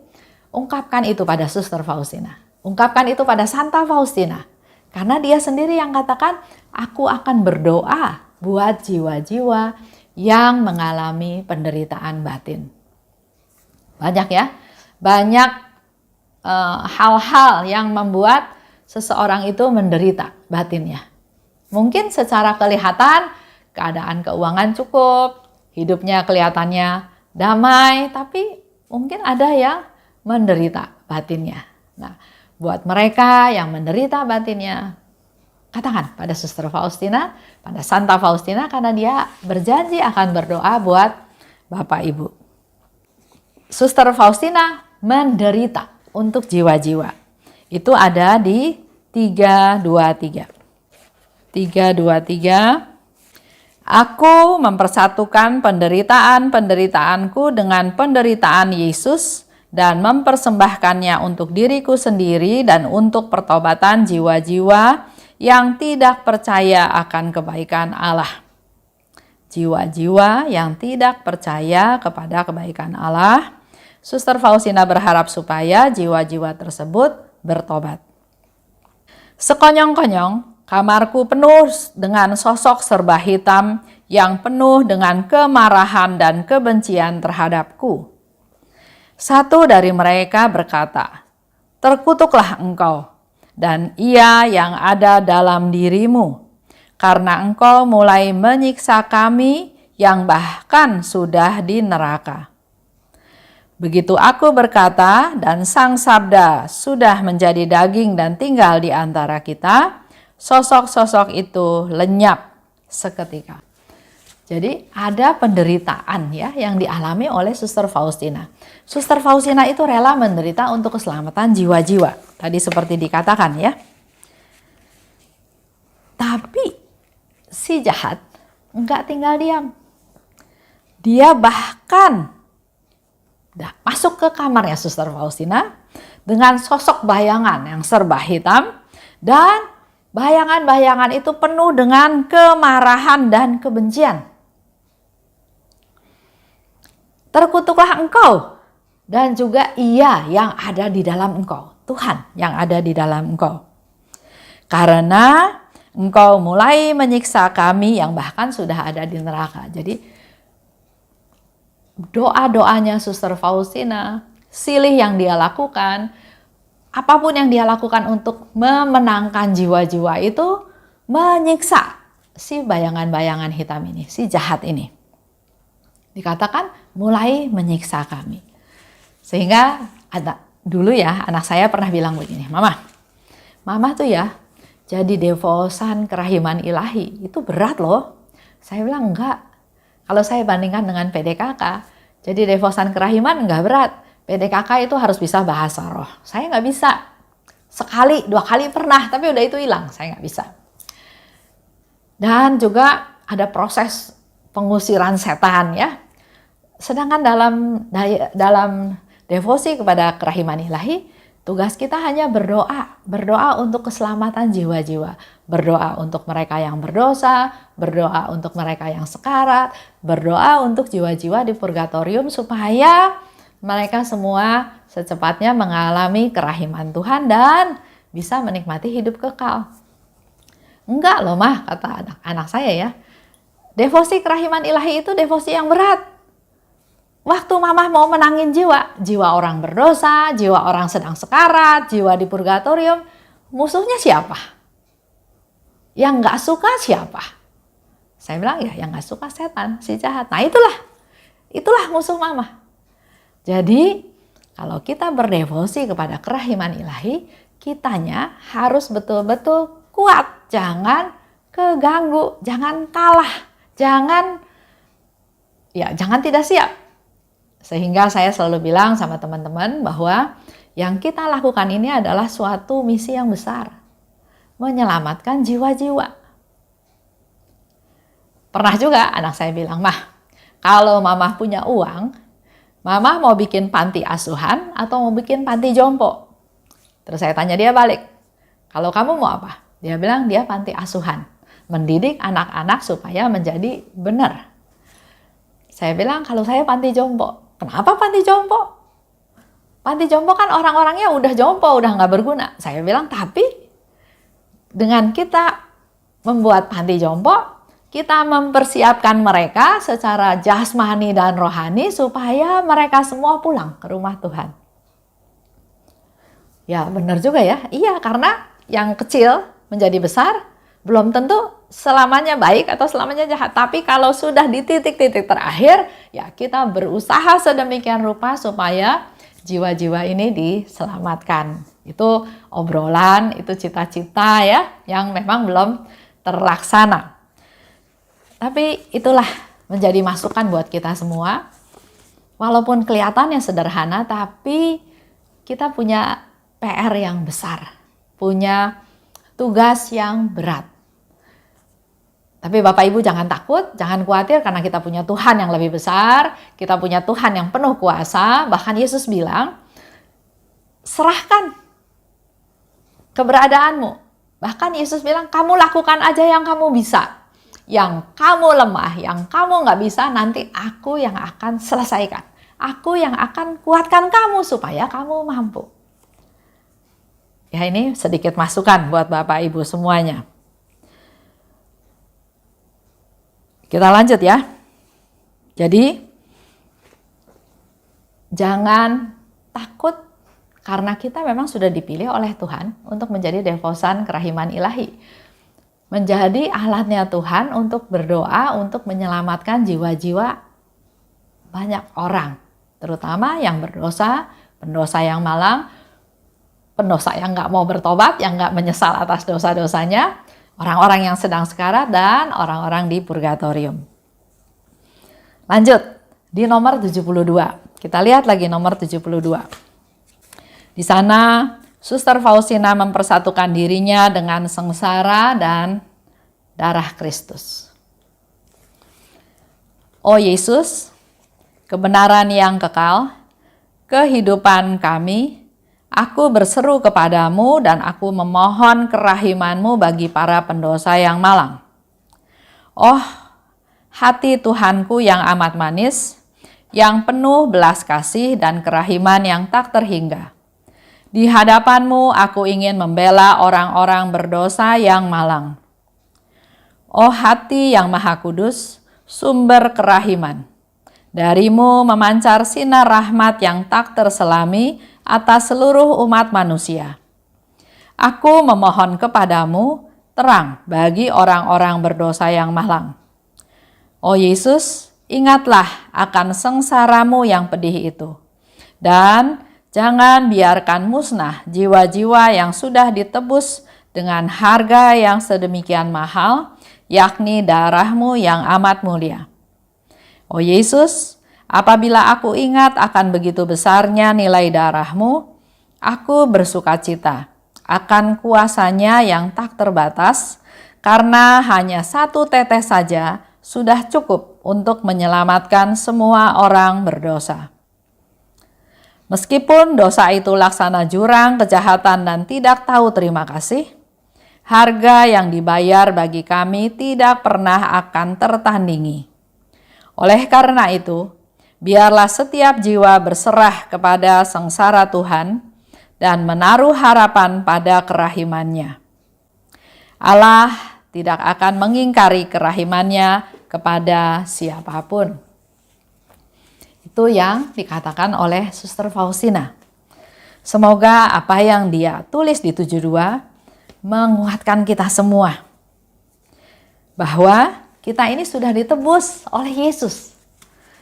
Speaker 1: ungkapkan itu pada Suster Faustina. Ungkapkan itu pada Santa Faustina. Karena dia sendiri yang katakan, aku akan berdoa buat jiwa-jiwa yang mengalami penderitaan batin. Banyak ya, banyak hal-hal yang membuat seseorang itu menderita batinnya. Mungkin secara kelihatan keadaan keuangan cukup, hidupnya kelihatannya damai, tapi mungkin ada yang menderita batinnya. Nah, buat mereka yang menderita batinnya, katakan pada Suster Faustina, pada Santa Faustina, karena dia berjanji akan berdoa buat Bapak Ibu. Suster Faustina menderita untuk jiwa-jiwa. Itu ada di 323. 323. Aku mempersatukan penderitaan-penderitaanku dengan penderitaan Yesus dan mempersembahkannya untuk diriku sendiri dan untuk pertobatan jiwa-jiwa yang tidak percaya akan kebaikan Allah. Jiwa-jiwa yang tidak percaya kepada kebaikan Allah, Suster Faustina berharap supaya jiwa-jiwa tersebut bertobat. Sekonyong-konyong, kamarku penuh dengan sosok serba hitam yang penuh dengan kemarahan dan kebencian terhadapku. Satu dari mereka berkata, "Terkutuklah engkau, dan ia yang ada dalam dirimu, karena engkau mulai menyiksa kami yang bahkan sudah di neraka." Begitu aku berkata dan Sang Sabda sudah menjadi daging dan tinggal di antara kita, sosok-sosok itu lenyap seketika. Jadi ada penderitaan ya yang dialami oleh Suster Faustina. Suster Faustina itu rela menderita untuk keselamatan jiwa-jiwa. Tadi seperti dikatakan ya. Tapi si jahat enggak tinggal diam. Dia bahkan masuk ke kamarnya Suster Faustina dengan sosok bayangan yang serba hitam, dan bayangan-bayangan itu penuh dengan kemarahan dan kebencian. Terkutuklah engkau, dan juga ia yang ada di dalam engkau, Tuhan yang ada di dalam engkau. Karena engkau mulai menyiksa kami yang bahkan sudah ada di neraka. Jadi doa-doanya Suster Faustina, silih yang dia lakukan, apapun yang dia lakukan untuk memenangkan jiwa-jiwa itu menyiksa si bayangan-bayangan hitam ini, si jahat ini. Dikatakan mulai menyiksa kami. Sehingga dulu ya anak saya pernah bilang begini, Mama tuh ya jadi devosan kerahiman ilahi itu berat loh. Saya bilang enggak. Kalau saya bandingkan dengan PDKK, jadi devosan kerahiman enggak berat. PDKK itu harus bisa bahasa roh. Saya nggak bisa. Sekali, 2 kali pernah, tapi udah itu hilang. Saya nggak bisa. Dan juga ada proses pengusiran setan ya. Sedangkan dalam devosi kepada kerahiman ilahi, tugas kita hanya berdoa untuk keselamatan jiwa-jiwa, berdoa untuk mereka yang berdosa, berdoa untuk mereka yang sekarat, berdoa untuk jiwa-jiwa di purgatorium supaya mereka semua secepatnya mengalami kerahiman Tuhan dan bisa menikmati hidup kekal. Enggak loh Mah, kata anak saya ya. Devosi kerahiman ilahi itu devosi yang berat. Waktu Mama mau menangin jiwa orang berdosa, jiwa orang sedang sekarat, jiwa di purgatorium, musuhnya siapa? Yang nggak suka siapa? Saya bilang ya yang nggak suka setan, si jahat. Nah itulah musuh Mama. Jadi kalau kita berdevosi kepada kerahiman ilahi, kitanya harus betul-betul kuat, jangan keganggu, jangan kalah, jangan tidak siap. Sehingga saya selalu bilang sama teman-teman bahwa yang kita lakukan ini adalah suatu misi yang besar. Menyelamatkan jiwa-jiwa. Pernah juga anak saya bilang, Mah, kalau Mama punya uang, Mama mau bikin panti asuhan atau mau bikin panti jompo? Terus saya tanya dia balik, kalau kamu mau apa? Dia bilang dia panti asuhan, mendidik anak-anak supaya menjadi benar. Saya bilang kalau saya panti jompo. Kenapa panti jompo? Panti jompo kan orang-orangnya udah jompo, udah nggak berguna. Saya bilang tapi dengan kita membuat panti jompo, kita mempersiapkan mereka secara jasmani dan rohani supaya mereka semua pulang ke rumah Tuhan. Ya benar juga ya, iya karena yang kecil menjadi besar belum tentu selamanya baik atau selamanya jahat. Tapi kalau sudah di titik-titik terakhir, ya kita berusaha sedemikian rupa supaya jiwa-jiwa ini diselamatkan. Itu obrolan, itu cita-cita ya yang memang belum terlaksana. Tapi itulah menjadi masukan buat kita semua. Walaupun kelihatannya sederhana, tapi kita punya PR yang besar, punya tugas yang berat. Tapi Bapak Ibu jangan takut, jangan khawatir karena kita punya Tuhan yang lebih besar, kita punya Tuhan yang penuh kuasa. Bahkan Yesus bilang, serahkan keberadaanmu. Bahkan Yesus bilang, kamu lakukan aja yang kamu bisa. Yang kamu lemah, yang kamu nggak bisa, nanti aku yang akan selesaikan. Aku yang akan kuatkan kamu supaya kamu mampu. Ya ini sedikit masukan buat Bapak Ibu semuanya. Kita lanjut ya. Jadi jangan takut karena kita memang sudah dipilih oleh Tuhan untuk menjadi devosan kerahiman ilahi. Menjadi alatnya Tuhan untuk berdoa, untuk menyelamatkan jiwa-jiwa banyak orang. Terutama yang berdosa, pendosa yang malang, pendosa yang nggak mau bertobat, yang nggak menyesal atas dosa-dosanya, orang-orang yang sedang sekarat, dan orang-orang di purgatorium. Lanjut, di nomor 72. Kita lihat lagi nomor 72. Di sana Suster Faustina mempersatukan dirinya dengan sengsara dan darah Kristus. Oh Yesus, kebenaran yang kekal, kehidupan kami, aku berseru kepadamu dan aku memohon kerahimanmu bagi para pendosa yang malang. Oh, hati Tuhanku yang amat manis, yang penuh belas kasih dan kerahiman yang tak terhingga. Di hadapanmu aku ingin membela orang-orang berdosa yang malang. Oh hati yang maha kudus, sumber kerahiman. Darimu memancar sinar rahmat yang tak terselami atas seluruh umat manusia. Aku memohon kepadamu terang bagi orang-orang berdosa yang malang. Oh Yesus, ingatlah akan sengsaramu yang pedih itu. Dan jangan biarkan musnah jiwa-jiwa yang sudah ditebus dengan harga yang sedemikian mahal, yakni darahmu yang amat mulia. Oh Yesus, apabila aku ingat akan begitu besarnya nilai darahmu, aku bersukacita akan kuasanya yang tak terbatas, karena hanya satu tetes saja sudah cukup untuk menyelamatkan semua orang berdosa. Meskipun dosa itu laksana jurang, kejahatan, dan tidak tahu terima kasih, harga yang dibayar bagi kami tidak pernah akan tertandingi. Oleh karena itu, biarlah setiap jiwa berserah kepada sengsara Tuhan dan menaruh harapan pada kerahimannya. Allah tidak akan mengingkari kerahimannya kepada siapapun. Itu yang dikatakan oleh Suster Faustina. Semoga apa yang dia tulis di 72 menguatkan kita semua. Bahwa kita ini sudah ditebus oleh Yesus.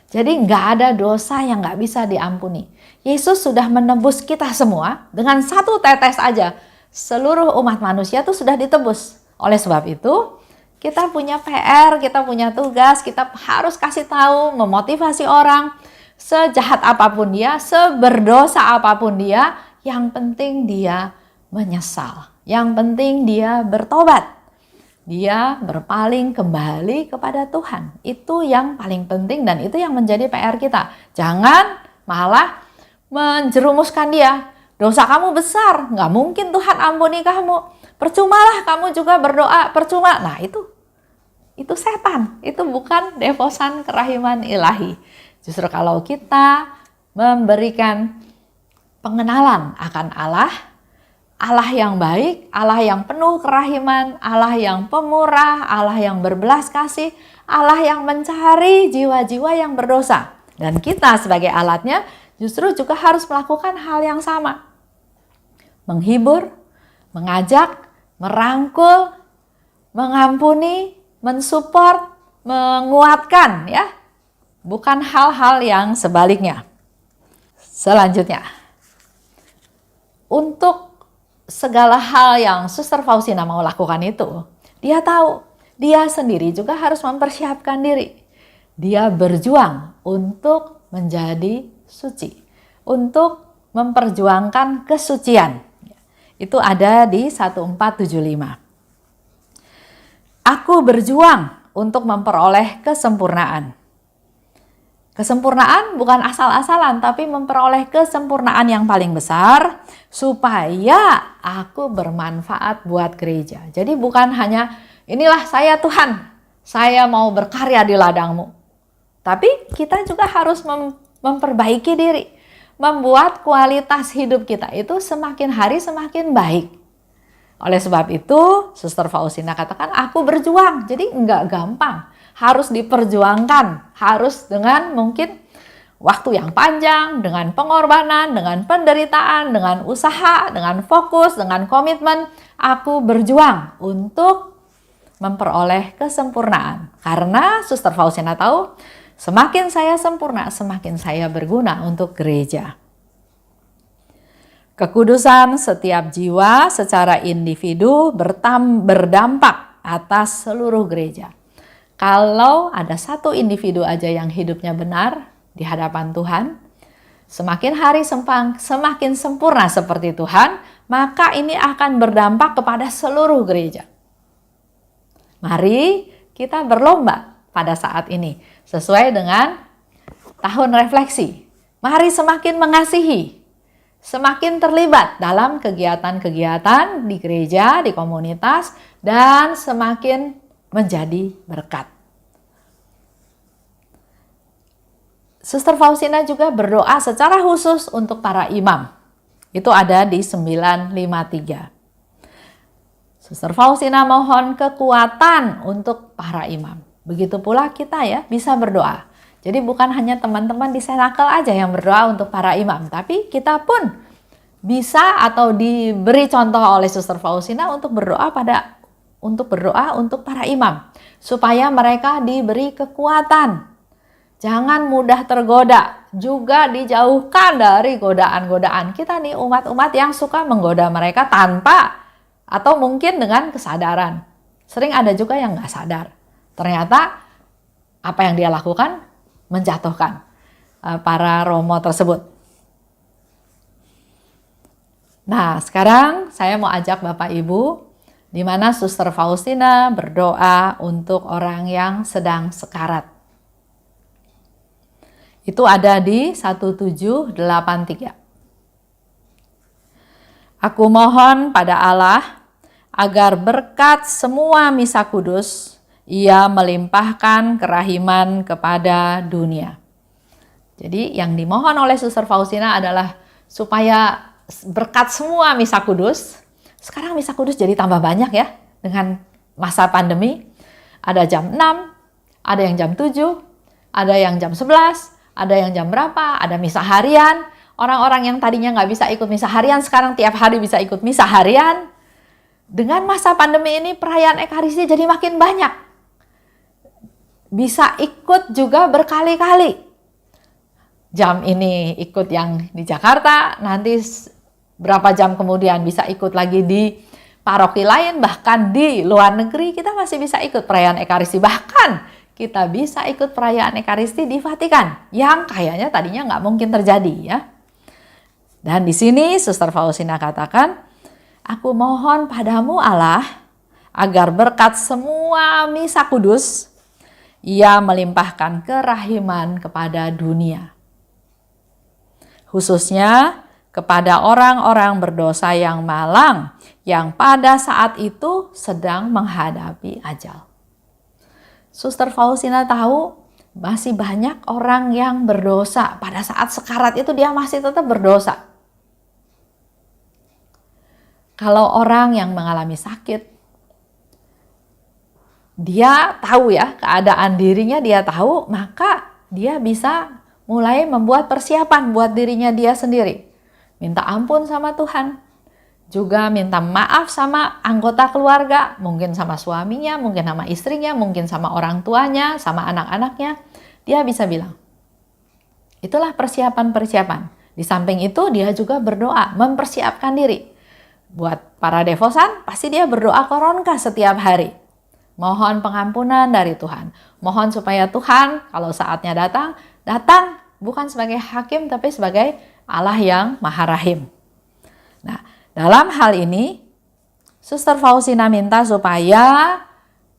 Speaker 1: Jadi nggak ada dosa yang nggak bisa diampuni. Yesus sudah menebus kita semua dengan satu tetes aja. Seluruh umat manusia itu sudah ditebus. Oleh sebab itu, kita punya PR, kita punya tugas, kita harus kasih tahu, memotivasi orang. Sejahat apapun dia, seberdosa apapun dia, yang penting dia menyesal. Yang penting dia bertobat. Dia berpaling kembali kepada Tuhan. Itu yang paling penting dan itu yang menjadi PR kita. Jangan malah menjerumuskan dia. Dosa kamu besar, nggak mungkin Tuhan ampuni kamu. Percumalah kamu juga berdoa, percuma. Nah itu setan, itu bukan devosan kerahiman ilahi. Justru kalau kita memberikan pengenalan akan Allah, Allah yang baik, Allah yang penuh kerahiman, Allah yang pemurah, Allah yang berbelas kasih, Allah yang mencari jiwa-jiwa yang berdosa. Dan kita sebagai alatnya justru juga harus melakukan hal yang sama. Menghibur, mengajak, merangkul, mengampuni, mensupport, menguatkan ya. Bukan hal-hal yang sebaliknya. Selanjutnya, untuk segala hal yang Suster Faustina mau lakukan itu, dia tahu, dia sendiri juga harus mempersiapkan diri. Dia berjuang untuk menjadi suci, untuk memperjuangkan kesucian. Itu ada di 1475. Aku berjuang untuk memperoleh kesempurnaan. Kesempurnaan bukan asal-asalan, tapi memperoleh kesempurnaan yang paling besar supaya aku bermanfaat buat gereja. Jadi bukan hanya inilah saya Tuhan, saya mau berkarya di ladangmu. Tapi kita juga harus memperbaiki diri, membuat kualitas hidup kita itu semakin hari semakin baik. Oleh sebab itu, Suster Faustina katakan, aku berjuang. Jadi enggak gampang, harus diperjuangkan, harus dengan mungkin waktu yang panjang, dengan pengorbanan, dengan penderitaan, dengan usaha, dengan fokus, dengan komitmen. Aku berjuang untuk memperoleh kesempurnaan. Karena Suster Faustina tahu, semakin saya sempurna, semakin saya berguna untuk gereja. Kekudusan setiap jiwa secara individu berdampak atas seluruh gereja. Kalau ada satu individu aja yang hidupnya benar di hadapan Tuhan, semakin hari semakin sempurna seperti Tuhan, maka ini akan berdampak kepada seluruh gereja. Mari kita berlomba pada saat ini sesuai dengan tahun refleksi. Mari semakin mengasihi, semakin terlibat dalam kegiatan-kegiatan di gereja, di komunitas, dan semakin menjadi berkat. Suster Faustina juga berdoa secara khusus untuk para imam. Itu ada di 953. Suster Faustina mohon kekuatan untuk para imam. Begitu pula kita ya bisa berdoa. Jadi bukan hanya teman-teman di Senakel aja yang berdoa untuk para imam, tapi kita pun bisa atau diberi contoh oleh Suster Faustina untuk berdoa untuk para imam supaya mereka diberi kekuatan. Jangan mudah tergoda, juga dijauhkan dari godaan-godaan. Kita nih umat-umat yang suka menggoda mereka tanpa atau mungkin dengan kesadaran. Sering ada juga yang nggak sadar. Ternyata apa yang dia lakukan menjatuhkan para romo tersebut. Nah, sekarang saya mau ajak Bapak Ibu, di mana Suster Faustina berdoa untuk orang yang sedang sekarat. Itu ada di 1783. Aku mohon pada Allah agar berkat semua misa kudus Ia melimpahkan kerahiman kepada dunia. Jadi yang dimohon oleh Suster Faustina adalah supaya berkat semua misa kudus. Sekarang misa kudus jadi tambah banyak ya dengan masa pandemi. Ada jam 6, ada yang jam 7, ada yang jam 11, ada yang jam berapa, ada misa harian. Orang-orang yang tadinya nggak bisa ikut misa harian, sekarang tiap hari bisa ikut misa harian. Dengan masa pandemi ini, perayaan Ekaristi jadi makin banyak. Bisa ikut juga berkali-kali. Jam ini ikut yang di Jakarta, nanti berapa jam kemudian bisa ikut lagi di paroki lain, bahkan di luar negeri kita masih bisa ikut perayaan Ekaristi. Bahkan kita bisa ikut perayaan Ekaristi di Vatikan, yang kayaknya tadinya nggak mungkin terjadi ya. Dan di sini Suster Faustina katakan, aku mohon padamu Allah, agar berkat semua misa kudus, Ia melimpahkan kerahiman kepada dunia. khususnya kepada orang-orang berdosa yang malang yang pada saat itu sedang menghadapi ajal. Suster Faustina tahu masih banyak orang yang berdosa. Pada saat sekarat itu dia masih tetap berdosa. Kalau orang yang mengalami sakit, dia tahu ya keadaan dirinya, dia tahu, maka dia bisa mulai membuat persiapan buat dirinya dia sendiri. Minta ampun sama Tuhan. Juga minta maaf sama anggota keluarga, mungkin sama suaminya, mungkin sama istrinya, mungkin sama orang tuanya, sama anak-anaknya. Dia bisa bilang, itulah persiapan-persiapan. Di samping itu dia juga berdoa, mempersiapkan diri. Buat para devosan, pasti dia berdoa koronka setiap hari. Mohon pengampunan dari Tuhan. Mohon supaya Tuhan kalau saatnya datang bukan sebagai hakim tapi sebagai Allah yang Maha Rahim. Nah, dalam hal ini, Suster Faustina minta supaya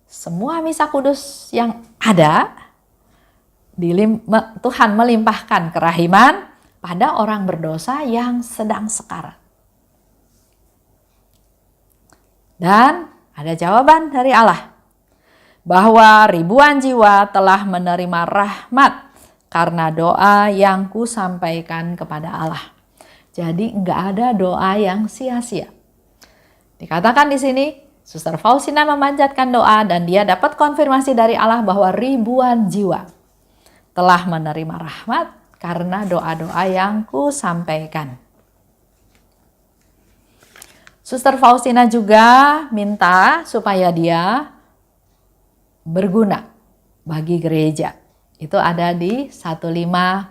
Speaker 1: semua misa kudus yang ada, Tuhan melimpahkan kerahiman pada orang berdosa yang sedang sekarat. Dan ada jawaban dari Allah, bahwa ribuan jiwa telah menerima rahmat karena doa yang kusampaikan kepada Allah. Jadi nggak ada doa yang sia-sia. Dikatakan di sini, Suster Faustina memanjatkan doa dan dia dapat konfirmasi dari Allah bahwa ribuan jiwa telah menerima rahmat karena doa-doa yang kusampaikan. Suster Faustina juga minta supaya dia berguna bagi gereja. Itu ada di 1505.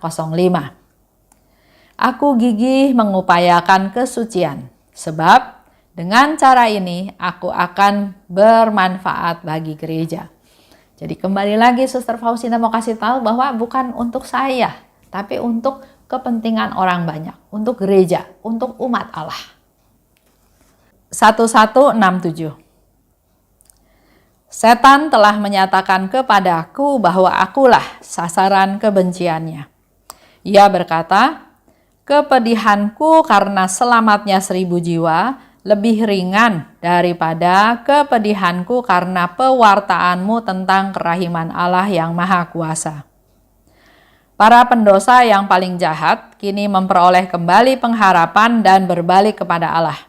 Speaker 1: Aku gigih mengupayakan kesucian, sebab dengan cara ini aku akan bermanfaat bagi gereja. Jadi kembali lagi Suster Faustina mau kasih tahu bahwa bukan untuk saya, tapi untuk kepentingan orang banyak, untuk gereja, untuk umat Allah. 1167. Setan telah menyatakan kepadaku bahwa akulah sasaran kebenciannya. Ia berkata, kepedihanku karena selamatnya 1000 jiwa lebih ringan daripada kepedihanku karena pewartaanmu tentang kerahiman Allah yang Maha Kuasa. Para pendosa yang paling jahat kini memperoleh kembali pengharapan dan berbalik kepada Allah.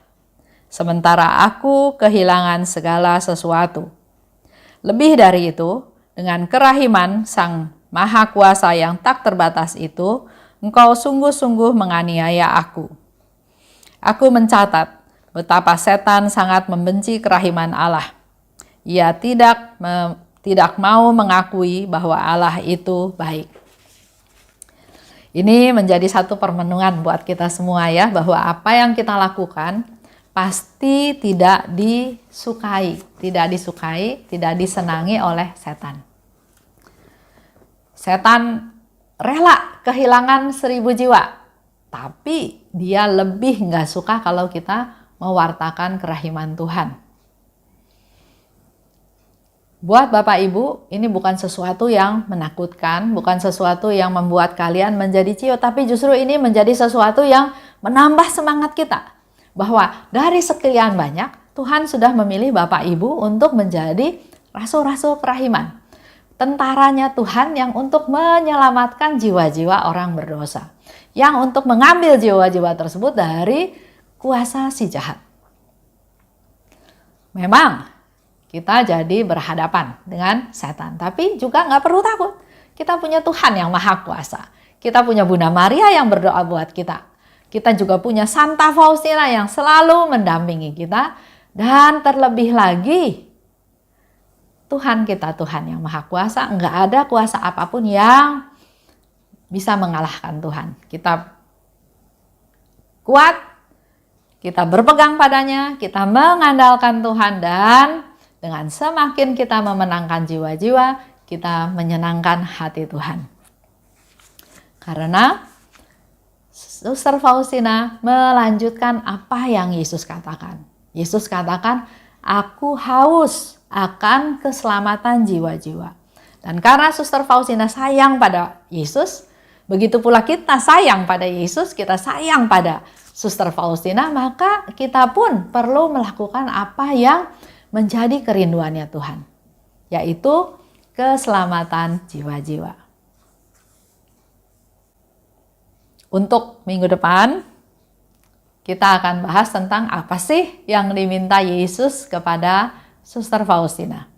Speaker 1: Sementara aku kehilangan segala sesuatu. Lebih dari itu, dengan kerahiman Sang Maha Kuasa yang tak terbatas itu, engkau sungguh-sungguh menganiaya aku. Aku mencatat betapa setan sangat membenci kerahiman Allah. Ia tidak mau mengakui bahwa Allah itu baik. Ini menjadi satu permenungan buat kita semua ya, bahwa apa yang kita lakukan pasti tidak disukai, tidak disenangi oleh setan. Setan rela kehilangan 1000 jiwa, tapi dia lebih nggak suka kalau kita mewartakan kerahiman Tuhan. Buat Bapak Ibu, ini bukan sesuatu yang menakutkan, bukan sesuatu yang membuat kalian menjadi ciut, tapi justru ini menjadi sesuatu yang menambah semangat kita. Bahwa dari sekian banyak, Tuhan sudah memilih Bapak Ibu untuk menjadi rasul-rasul kerahiman. Tentaranya Tuhan yang untuk menyelamatkan jiwa-jiwa orang berdosa. Yang untuk mengambil jiwa-jiwa tersebut dari kuasa si jahat. Memang kita jadi berhadapan dengan setan. Tapi juga nggak perlu takut. Kita punya Tuhan yang Maha Kuasa. Kita punya Bunda Maria yang berdoa buat kita. Kita juga punya Santa Faustina yang selalu mendampingi kita. Dan terlebih lagi, Tuhan kita, Tuhan yang Maha Kuasa, nggak ada kuasa apapun yang bisa mengalahkan Tuhan. Kita kuat, kita berpegang padanya, kita mengandalkan Tuhan, dan dengan semakin kita memenangkan jiwa-jiwa, kita menyenangkan hati Tuhan. Karena Suster Faustina melanjutkan apa yang Yesus katakan. Yesus katakan, aku haus akan keselamatan jiwa-jiwa. Dan karena Suster Faustina sayang pada Yesus, Begitu pula kita sayang pada Yesus, kita sayang pada Suster Faustina, maka kita pun perlu melakukan apa yang menjadi kerinduannya Tuhan, yaitu keselamatan jiwa-jiwa. Untuk minggu depan, kita akan bahas tentang apa sih yang diminta Yesus kepada Suster Faustina.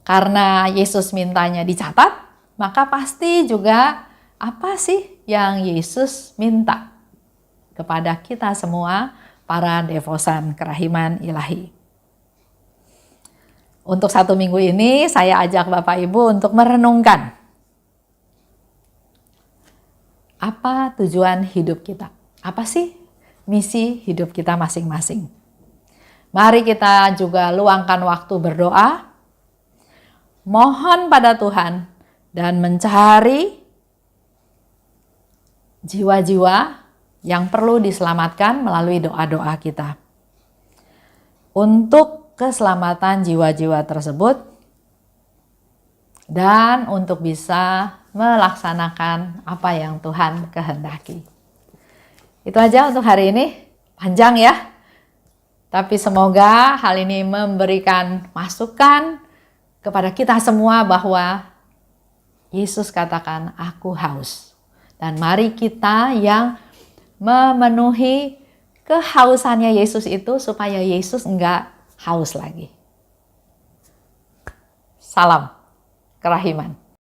Speaker 1: Karena Yesus mintanya dicatat, maka pasti juga apa sih yang Yesus minta kepada kita semua para devosan kerahiman ilahi. Untuk 1 minggu ini saya ajak Bapak Ibu untuk merenungkan apa tujuan hidup kita. Apa sih misi hidup kita masing-masing. Mari kita juga luangkan waktu berdoa, mohon pada Tuhan, dan mencari jiwa-jiwa yang perlu diselamatkan melalui doa-doa kita. Untuk keselamatan jiwa-jiwa tersebut dan untuk bisa melaksanakan apa yang Tuhan kehendaki. Itu aja untuk hari ini, panjang ya. Tapi semoga hal ini memberikan masukan kepada kita semua bahwa Yesus katakan, aku haus. Dan mari kita yang memenuhi kehausannya Yesus itu supaya Yesus enggak haus lagi. Salam kerahiman.